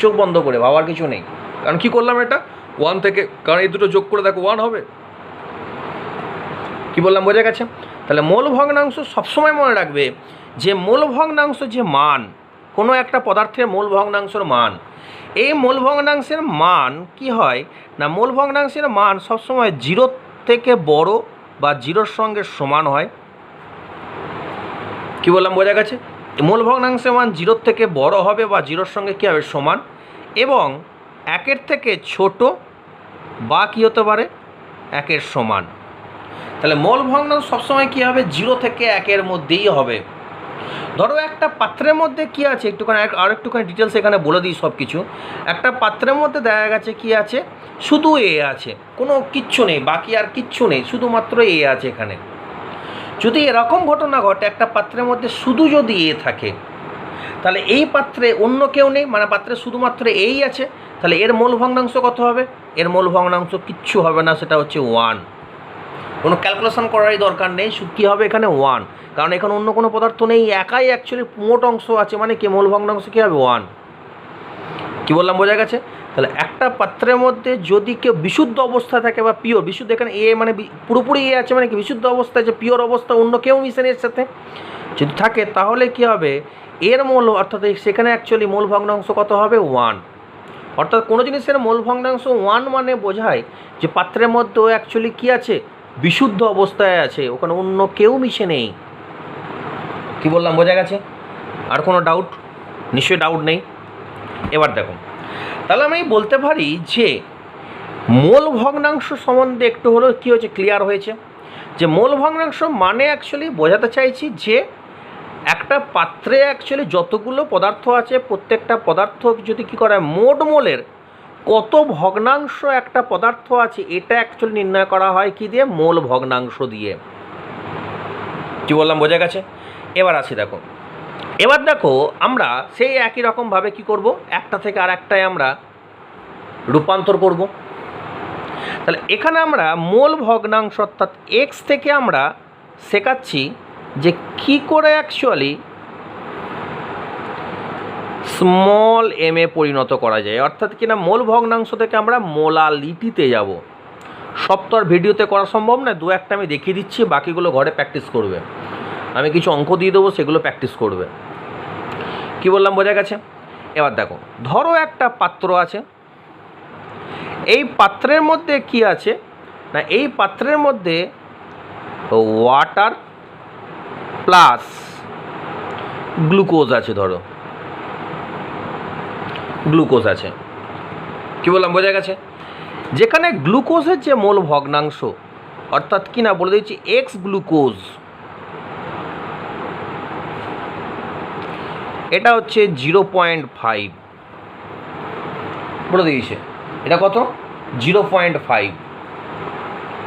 চোখ বন্ধ করে ভাবার কিছু নেই। কারণ কি করলাম এটা 1 থেকে, কারণ এই দুটো যোগ করে দেখো 1 হবে। কি বললাম বোঝা গেছে। তাহলে মোল ভগ্নাংশ সবসময় মনে রাখবে যে মোল ভগ্নাংশ যে মান, কোনো একটা পদার্থের মোল ভগ্নাংশের মান, এই মোল ভগ্নাংশের মান কি হয় না, মোল ভগ্নাংশের মান সবসময় 0 থেকে বড় বা 0-র সঙ্গে সমান হয়। কি বললাম বোঝা গেছে। মোল ভগ্নাংশের মান 0 থেকে বড় হবে বা 0-র সঙ্গে কী হবে সমান, এবং 1-এর থেকে ছোট বা কী হতে পারে 1-এর সমান। তাহলে মোল ভগ্নাংশ সবসময় কী হবে 0 থেকে 1-এর মধ্যেই হবে। ধরো একটা পাত্রের মধ্যে কি আছে একটুখানি আর একটুখানি ডিটেলস এখানে বলে দিই সব কিছু। একটা পাত্রের মধ্যে দেখা গেছে কি আছে, শুধু এ আছে, কোনো কিচ্ছু নেই, বাকি আর কিচ্ছু নেই, শুধুমাত্র এ আছে এখানে। যদি এরকম ঘটনা ঘটে একটা পাত্রের মধ্যে শুধু যদি এ থাকে, তাহলে এই পাত্রে অন্য কেউ নেই, মানে পাত্রে শুধুমাত্র এই আছে, তাহলে এর মোল ভগ্নাংশ কত হবে? এর মোল ভগ্নাংশ কিচ্ছু হবে না, সেটা হচ্ছে 1। কোনো ক্যালকুলেশন করারই দরকার নেই, কী হবে এখানে 1, কারণ এখানে অন্য কোনো পদার্থ নেই, একাই অ্যাকচুয়ালি মোট অংশ আছে, মানে কি মোল ভগ্নাংশ কী হবে 1। কী বললাম বোঝা গেছে? তাহলে একটা পাত্রের মধ্যে যদি কেউ বিশুদ্ধ অবস্থা থাকে বা পিওর, বিশুদ্ধ এখানে এ মানে পুরোপুরি এ আছে, মানে কি বিশুদ্ধ অবস্থা আছে, পিওর অবস্থা, অন্য কেউ মিশেন এর সাথে যদি থাকে, তাহলে কি হবে এর মোল, অর্থাৎ সেখানে অ্যাকচুয়ালি মোল ভগ্নাংশ কত হবে 1। অর্থাৎ কোনো জিনিসের মোল ভগ্নাংশ 1 মানে বোঝায় যে পাত্রের মধ্যে অ্যাকচুয়ালি কী আছে, বিশুদ্ধ অবস্থায় আছে, ওখানে অন্য কেউ মিশে নেই। কি বললাম বোঝা গেছে? আর কোনো ডাউট? নিশ্চয়ই ডাউট নেই। এবার দেখো, তাহলে আমি বলতে পারি যে মোল ভগ্নাংশ সম্বন্ধে একটু হলেও কী হয়েছে, ক্লিয়ার হয়েছে যে মোল ভগ্নাংশ মানে অ্যাকচুয়ালি বোঝাতে চাইছি যে একটা পাত্রে অ্যাকচুয়ালি যতগুলো পদার্থ আছে, প্রত্যেকটা পদার্থ যদি কী করা হয়, মোট মোলের কত ভগ্নাংশ একটা পদার্থ আছে, এটা অ্যাকচুয়ালি নির্ণয় করা হয় কি দিয়ে, মোল ভগ্নাংশ দিয়ে। কী বললাম বোঝা গেছে? এবার আসি দেখো, এবার দেখো আমরা সেই একই রকমভাবে কি করব, একটা থেকে আর একটায় আমরা রূপান্তর করব। তাহলে এখানে আমরা মোল ভগ্নাংশ অর্থাৎ এক্স থেকে আমরা শেখাচ্ছি যে কী করে অ্যাকচুয়ালি স্মল এম এ পরিণত করা যায়, অর্থাৎ কিনা মোল ভগ্নাংশ থেকে আমরা মোলালিটিতে যাব। সব তো আর ভিডিওতে করা সম্ভব না, 2-1টা আমি দেখিয়ে দিচ্ছি, বাকিগুলো ঘরে প্র্যাকটিস করবে। আমি কিছু অঙ্ক দিয়ে দেবো, সেগুলো প্র্যাকটিস করবে। কি বললাম বোঝা গেছে? এবার দেখো, ধরো একটা পাত্র আছে, এই পাত্রের মধ্যে কি আছে না, এই পাত্রের মধ্যে ওয়াটার প্লাস গ্লুকোজ আছে, ধরো গ্লুকোজ আছে। কি বললাম বোঝা গেছে? যেখানে গ্লুকোজের যে মোল ভগ্নাংশ, অর্থাৎ কি না বলে দিচ্ছি এক্স গ্লুকোজ, এটা হচ্ছে 0.5 বলে দিয়েছে। এটা কত? 0.5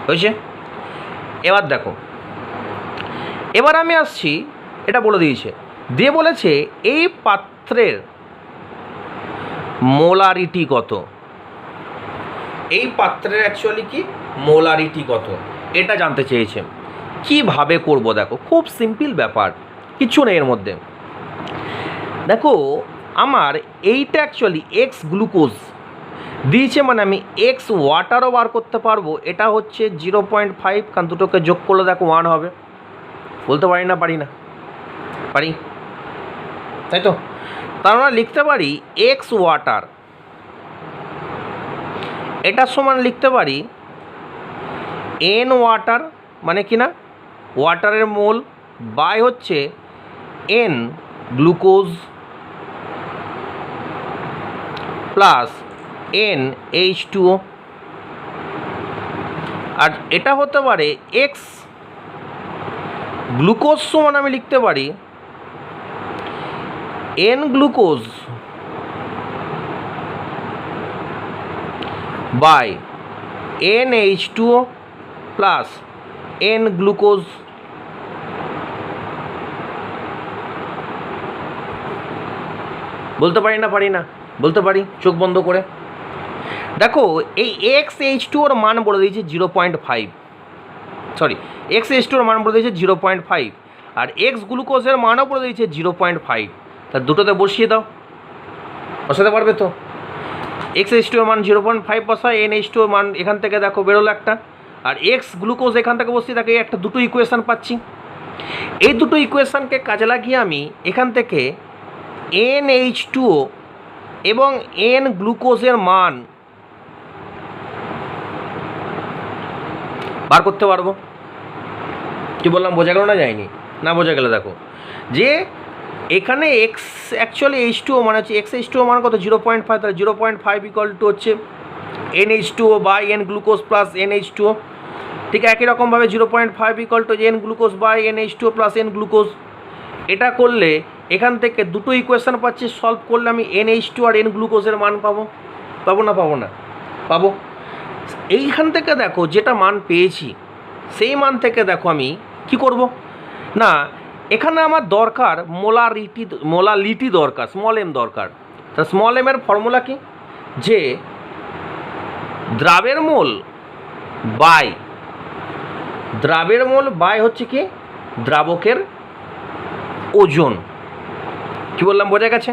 হয়েছে। এবার দেখো, এবার আমি আসছি, এটা বলে দিয়েছে, দিয়ে বলেছে এই পাত্রের মোলারিটি কত, এই পাত্রের অ্যাকচুয়ালি কি মোলারিটি কত, এটা জানতে চেয়েছে। কিভাবে করব দেখো, খুব সিম্পল ব্যাপার, কিছু নেই এর মধ্যে। দেখো আমার এইটা অ্যাকচুয়ালি এক্স গ্লুকোজ দিয়েছে, মানে আমি এক্স ওয়াটারও বার করতে পারবো। এটা হচ্ছে 0.5, কারণ দুটোকে যোগ করলে দেখো 1 হবে। বলতে পারি না? পারি না? পারি, তাই তো। তার আমরা লিখতে পারি এক্স ওয়াটার, এটার সমান লিখতে পারি এন ওয়াটার, মানে কি না ওয়াটারের মোল, বাই হচ্ছে এন গ্লুকোজ প্লাস NH2O। আর এটা হতে পারে এক্স গ্লুকোজ সমান আমি লিখতে পারি N glucose by NH2O plus N glucose. বলতে পারি না? পারি না? বলতে পারি চোখ বন্ধ করে। দেখো এই XH2ওর মান বলে দিয়েছে 0.5, সরি XH2ওর মান বলে দিয়েছে 0.5, আর এক্স গ্লুকোজের মানও বলে দিয়েছে 0.5। তা দুটোতে বসিয়ে দাও, বসাতে পারবে তো? XH2ওর মান 0.5 বসায়, NH2ওর মান এখান থেকে দেখো বেরোলো একটা, আর এক্স গ্লুকোজ এখান থেকে বসিয়ে দেখো এই একটা দুটো ইকুয়েশান পাচ্ছি। এই দুটো ইকুয়েশানকে কাজে লাগিয়ে আমি এখান থেকে NH2O এবং N গ্লুকোজের মান বার করতে পারবো। কি বললাম বোঝা গেল না? যায়নি? না বোঝা গেল? দেখো যে এখানে এক্স অ্যাকচুয়ালি H2O মানে হচ্ছে এক্স H2O মানে কত 0.5, তাহলে 0.5 ইকুয়াল টু হচ্ছে NH2O by N glucose plus NH2O। ঠিক একই রকমভাবে 0.5 equal to N glucose by NH2O plus N glucose. এটা করলে এখান থেকে দুটো ইকুয়েশান পাচ্ছি, সলভ করলে আমি NH2 আর N গ্লুকোজের মান পাবো না পাবো। এইখান থেকে দেখো যেটা মান পেয়েছি সেই মান থেকে দেখো আমি কি করব না, এখানে আমার দরকার মোলালিটি দরকার, স্মল এম দরকার। তা স্মল এম এর ফর্মুলা কি, যে দ্রাবের মোল বাই হচ্ছে কি দ্রাবকের ওজন, কি বললাম বোঝা গেছে,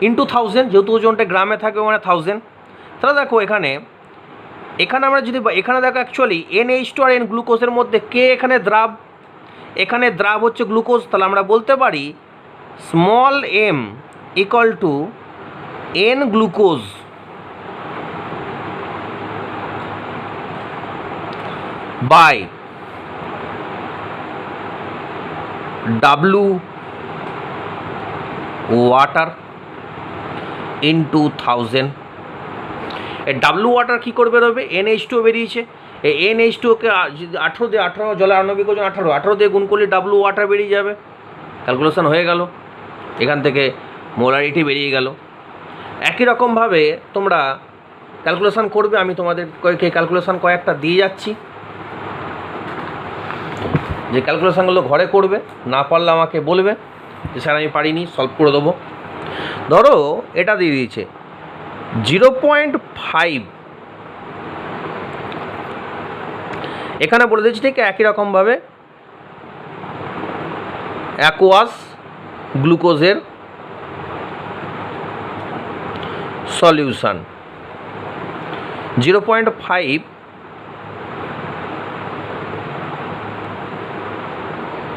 ইন্টু 1000, যেহেতু ওজনটা গ্রামে থাকে মানে 1000। তাহলে দেখো এখানে আমরা যদি এখানে দেখো অ্যাকচুয়ালি NH2 আর N গ্লুকোজের মধ্যে কে এখানে দ্রাব হচ্ছে গ্লুকোজ, তাহলে আমরা বলতে পারি small m equal to N glucose by W water into 1000। এই ডাব্লু ওয়াটার কী করে বেরোবে, NH2 বেরিয়েছে, এই NH2কে 18 জলে আণবিক ওজন 18 দিয়ে গুণ করলে ডাব্লু ওয়াটার বেরিয়ে যাবে। ক্যালকুলেশন হয়ে গেল, এখান থেকে মোলারিটি বেরিয়ে গেল। একই রকমভাবে তোমরা ক্যালকুলেশন করবে, আমি তোমাদের ক্যালকুলেশন কয়েকটা দিয়ে যাচ্ছি, যে ক্যালকুলেশনগুলো ঘরে করবে, না পারলে আমাকে বলবে যে স্যার আমি পারিনি, সলভ করে দেবো। ধরো এটা দিয়ে দিয়েছে 0.5, এখানে বলে দিয়েছি ঠিক একই রকমভাবে অ্যাকোয়াস গ্লুকোজের সলিউশন 0.5,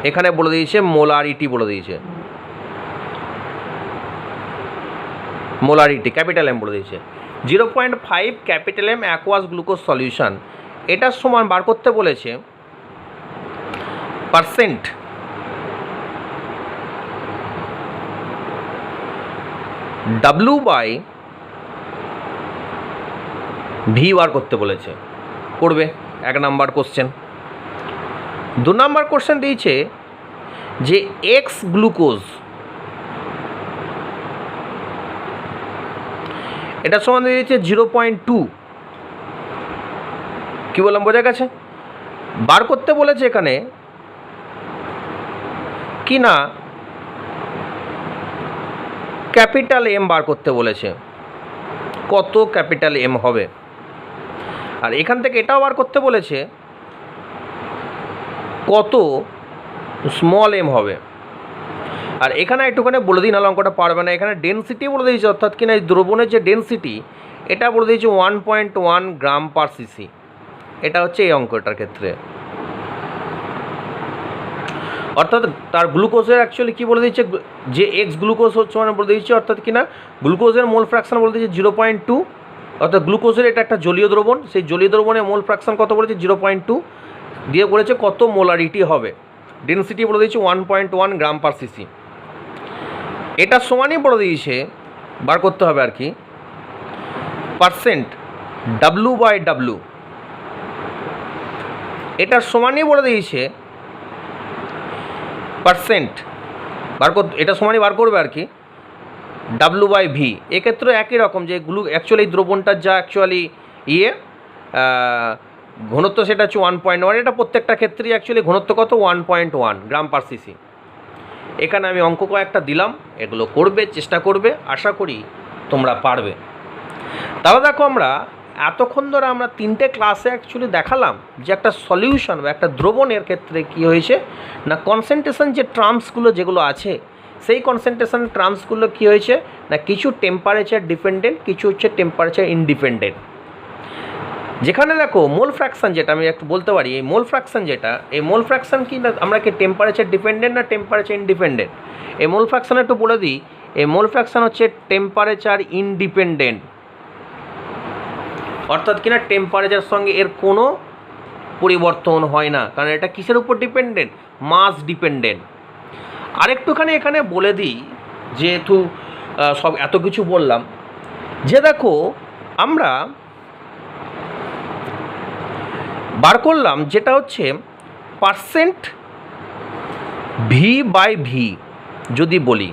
এখানে বলে দিয়েছে মোলারিটি, বলে দিয়েছে মোলারিটি ক্যাপিটাল M বলে দিয়েছে 0.5 capital M aqueous glucose solution. এটার সমান বার করতে বলেছে পার্সেন্ট W বাই V বার করতে বলেছে, করবে 1 নাম্বার কোশ্চেন। 2 নাম্বার কোশ্চেন দিয়েছে যে এক্স গ্লুকোজ, এটার সমান দিয়েছে 0.2, কি বললাম বোঝা গেছে। বার করতে বলেছে এখানে কি না ক্যাপিটাল M বার করতে বলেছে, কত ক্যাপিটাল M হবে, আর এখান থেকে এটাও বার করতে বলেছে কত স্মল m হবে। আর এখানে একটুখানি বলে দিই, নাহলে অঙ্কটা পারবে না। এখানে ডেনসিটি বলে দিয়েছে, অর্থাৎ কিনা এই দ্রবণের যে ডেনসিটি এটা বলে দিয়েছে 1.1 গ্রাম পার সিসি। এটা হচ্ছে এই অঙ্কটার ক্ষেত্রে, অর্থাৎ তার গ্লুকোজের অ্যাকচুয়ালি কী বলে দিয়েছে, যে এক্স গ্লুকোজ হচ্ছে মানে বলে দিয়েছে, অর্থাৎ কিনা গ্লুকোজের মোল ফ্র্যাকশন বলে দিয়েছে 0.2, অর্থাৎ গ্লুকোজের এটা একটা জলীয় দ্রবণ, সেই জলীয় দ্রবণের মোল ফ্র্যাকশন কত বলেছে 0.2, দিয়ে বলেছে কত মোলারিটি হবে, ডেনসিটি বলে দিয়েছে 1.1 গ্রাম পার সিসি। এটা সমানই বলে দিয়েছে, বার করতে হবে আর কি, পার্সেন্ট W বাই W, এটার সমানই বলে দিয়েছে পার্সেন্ট বার করতে, এটা সমানই বার করবে আর কি W বাই V। এক্ষেত্রে একই রকম, যে অ্যাকচুয়ালি এই দ্রবণটার যা অ্যাকচুয়ালি ঘনত্ব সেটা হচ্ছে 1.1, এটা প্রত্যেকটা ক্ষেত্রেই অ্যাকচুয়ালি ঘনত্ব কত 1.1 গ্রাম পার সিসি। এখানে আমি অঙ্ক কয়েকটা দিলাম, এগুলো করবে, চেষ্টা করবে, আশা করি তোমরা পারবে। তাহলে দেখো আমরা এতক্ষণ ধরে আমরা 3টে ক্লাসে অ্যাকচুয়ালি দেখালাম যে একটা সলিউশন বা একটা দ্রবণের ক্ষেত্রে কী হয়েছে না, কনসেন্ট্রেশন যে টার্মসগুলো যেগুলো আছে সেই কনসেন্ট্রেশন টার্মসগুলো কী হয়েছে না, কিছু টেম্পারেচার ডিপেন্ডেন্ট, কিছু হচ্ছে টেম্পারেচার ইনডিপেন্ডেন্ট। যেখানে দেখো মোল ফ্র্যাকশন যেটা আমি একটু বলতে পারি, এই মোল ফ্র্যাকশন যেটা, এই মোল ফ্র্যাকশন কি না, আমরা কি টেম্পারেচার ডিপেন্ডেন্ট না টেম্পারেচার ইনডিপেন্ডেন্ট। এই মোল ফ্র্যাকশন একটু বলে দিই, এই মোল ফ্র্যাকশন হচ্ছে টেম্পারেচার ইনডিপেন্ডেন্ট, অর্থাৎ কিনা টেম্পারেচার সঙ্গে এর কোনো পরিবর্তন হয় না, কারণ এটা কিসের উপর ডিপেন্ডেন্ট, মাস ডিপেন্ডেন্ট। আরেকটুখানি এখানে বলে দিই, যেহেতু সব এত কিছু বললাম, যে দেখো আমরা বার করলাম যেটা হচ্ছে পার্সেন্ট ভি বাই ভি। যদি বলি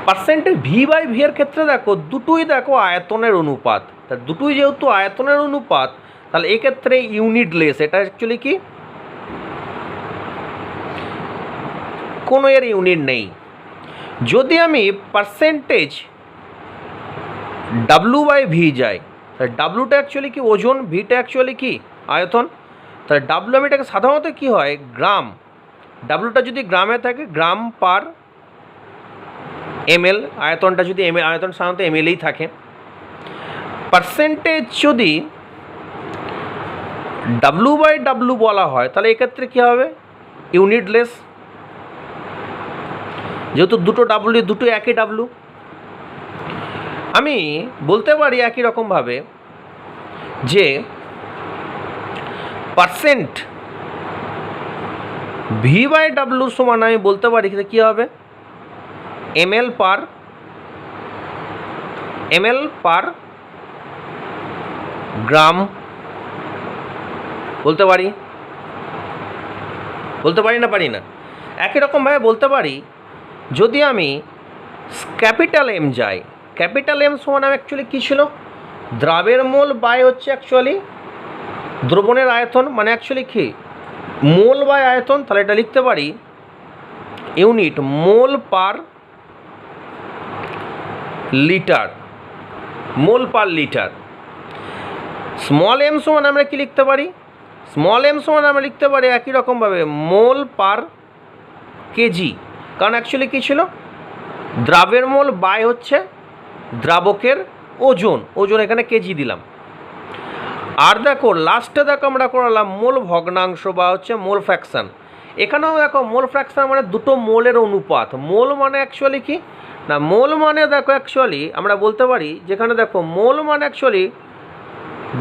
পার্সেন্টের ভি বাই ভি এর ক্ষেত্রে দেখো দুটোই দেখো আয়তনের অনুপাত, তা দুটোই যেহেতু আয়তনের অনুপাত তাহলে এক্ষেত্রে ইউনিটলেস। এটা অ্যাকচুয়ালি কি কোনো এর ইউনিট নেই। যদি আমি পার্সেন্টেজ ডাব্লু বাই ভি যাই, তাহলে ডাব্লুটা অ্যাকচুয়ালি কি ওজন, ভিটা অ্যাকচুয়ালি কি আয়তন। তাহলে ডাব্লু আমি এটাকে সাধারণত কী হয় গ্রাম, ডাব্লুটা যদি গ্রামে থাকে গ্রাম পার এমএল, আয়তনটা যদি এমএল, আয়তন সাধারণত এমএলেই থাকে। পার্সেন্টেজ যদি ডাব্লু বাই ডাব্লু বলা হয় তাহলে এক্ষেত্রে কী হবে ইউনিটলেস, যেহেতু দুটো ডাব্লু, দুটো একই ডাব্লু। আমি বলতে পারি একই রকমভাবে যে পার্সেন্ট ভি বাই ডাব্লু সমান আমি বলতে পারি কী হবে এমএল পার গ্রাম বলতে পারি না পারি না। একই রকমভাবে বলতে পারি যদি আমি ক্যাপিটাল এম যাই, ক্যাপিটাল এম সমান আমি অ্যাকচুয়ালি কী ছিল দ্রাবের মোল বাই হচ্ছে অ্যাকচুয়ালি দ্রবণের আয়তন, মানে অ্যাকচুয়ালি কি মোল বাই আয়তন। তাহলে এটা লিখতে পারি ইউনিট মোল পার লিটার, মোল পার লিটার। স্মল এম সমান আমরা কি লিখতে পারি, স্মল এম সমান আমরা লিখতে পারি একই রকমভাবে মোল পার কেজি, কারণ অ্যাকচুয়ালি কী ছিল দ্রাবের মোল বাই হচ্ছে দ্রাবকের ওজন, ওজন এখানে কেজি দিলাম। আর দেখো লাস্টে দেখো আমরা করালাম মোল ভগ্নাংশ বা হচ্ছে মোল ফ্র্যাকশান। এখানেও দেখো মোল ফ্র্যাকশান মানে দুটো মোলের অনুপাত। মোল মানে অ্যাকচুয়ালি কি না, মোল মানে দেখো অ্যাকচুয়ালি আমরা বলতে পারি যেখানে দেখো মোল মানে অ্যাকচুয়ালি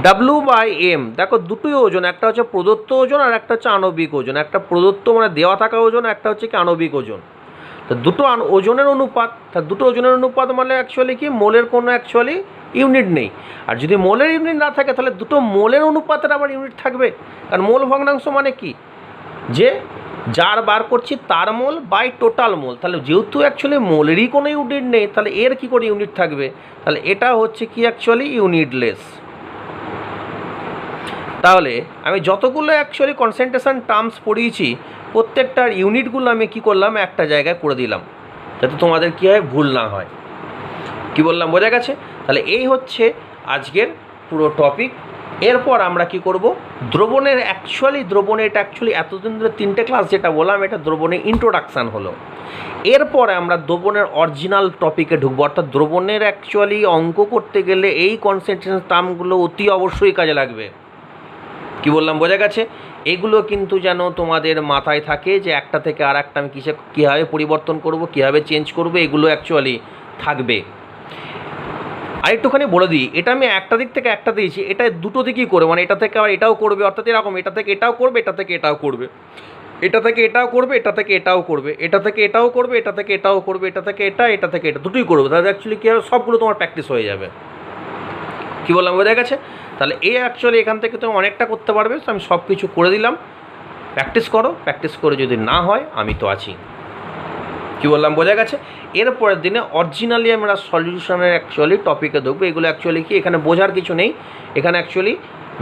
ডাব্লু বাই এম। দেখো দুটোই ওজন, একটা হচ্ছে প্রদত্ত ওজন আর একটা হচ্ছে আণবিক ওজন। একটা প্রদত্ত মানে দেওয়া থাকা ওজন, একটা হচ্ছে কি আণবিক ওজন। তো দুটো ওজনের অনুপাত, তা দুটো ওজনের অনুপাত মানে অ্যাকচুয়ালি কি মোলের কোনো অ্যাকচুয়ালি ইউনিট নেই। আর যদি মোলের ইউনিট না থাকে তাহলে দুটো মোলের অনুপাতের আবার ইউনিট থাকবে, কারণ মোল ভগ্নাংশ মানে কি যে যার বার করছি তার মোল বাই টোটাল মোল। তাহলে যেহেতু অ্যাকচুয়ালি মোলেরই কোনো ইউনিট নেই তাহলে এর কি করে ইউনিট থাকবে, তাহলে এটা হচ্ছে কি অ্যাকচুয়ালি ইউনিটলেস। তাহলে আমি যতগুলো অ্যাকচুয়ালি কনসেন্ট্রেশন টার্মস পড়িয়েছি প্রত্যেকটার ইউনিটগুলো আমি কি করলাম একটা জায়গায় করে দিলাম, যাতে তোমাদের কী হয় ভুল না হয়। কি বললাম বোঝা গেছে? তাহলে এই হচ্ছে আজকের পুরো টপিক। এরপর আমরা কি করব দ্রবণের এটা অ্যাকচুয়ালি এতদিন ধরে 3টে ক্লাস যেটা বললাম এটা দ্রবণের ইন্ট্রোডাকশান হলো। এরপরে আমরা দ্রবণের অরিজিনাল টপিকে ঢুকবো, অর্থাৎ দ্রবণের অ্যাকচুয়ালি অঙ্ক করতে গেলে এই কনসেন্ট্রেশন টার্মগুলো অতি অবশ্যই কাজে লাগবে। কি বললাম বোঝা গেছে? এগুলো কিন্তু যেন তোমাদের মাথায় থাকে যে একটা থেকে আর একটা আমি কীভাবে পরিবর্তন করব, কীভাবে চেঞ্জ করব, এগুলো অ্যাকচুয়ালি থাকবে। আরেকটুখানি বলে দিই, এটা আমি একটা দিক থেকে একটা দিয়েছি, এটা দুটো দিকেই করবে, মানে এটা থেকে আবার এটাও করবে, অর্থাৎ এরকম এটা থেকে এটাও করবে, এটা থেকে এটাও করবে, এটা থেকে এটাও করবে, এটা থেকে এটাও করবে, এটা থেকে এটাও করবে, এটা থেকে এটাও করবে, এটা থেকে এটা থেকে এটা, দুটোই করবে। তাহলে অ্যাকচুয়ালি কী হবে সবগুলো তোমার প্র্যাকটিস হয়ে যাবে। কি বললাম বোঝা গেছে? তাহলে এই অ্যাকচুয়ালি এখান থেকে তুমি অনেকটা করতে পারবে। তো আমি সব কিছু করে দিলাম, প্র্যাকটিস করো, প্র্যাকটিস করে যদি না হয় আমি তো আছি। কি বললাম বোঝা গেছে? এরপরের দিনে অরিজিনালি আমরা সলিউশনের অ্যাকচুয়ালি টপিকে ঢুকবো। এগুলো অ্যাকচুয়ালি কি এখানে বোঝার কিছু নেই, এখানে অ্যাকচুয়ালি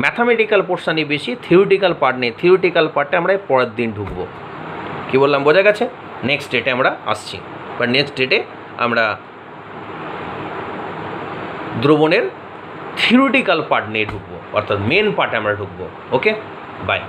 ম্যাথামেটিক্যাল পোর্শনই বেশি, থিওরিটিক্যাল পার্ট নেই। থিওরিটিক্যাল পার্টে আমরা পরের দিন ঢুকবো। কি বললাম বোঝা গেছে? নেক্সট ডেটে আমরা আসছি, বা নেক্সট ডেটে আমরা দ্রবণের থিওরিটিক্যাল পার্ট নিয়ে ঢুকবো, অর্থাৎ মেন পার্টে আমরা ঢুকবো। ওকে, বাই।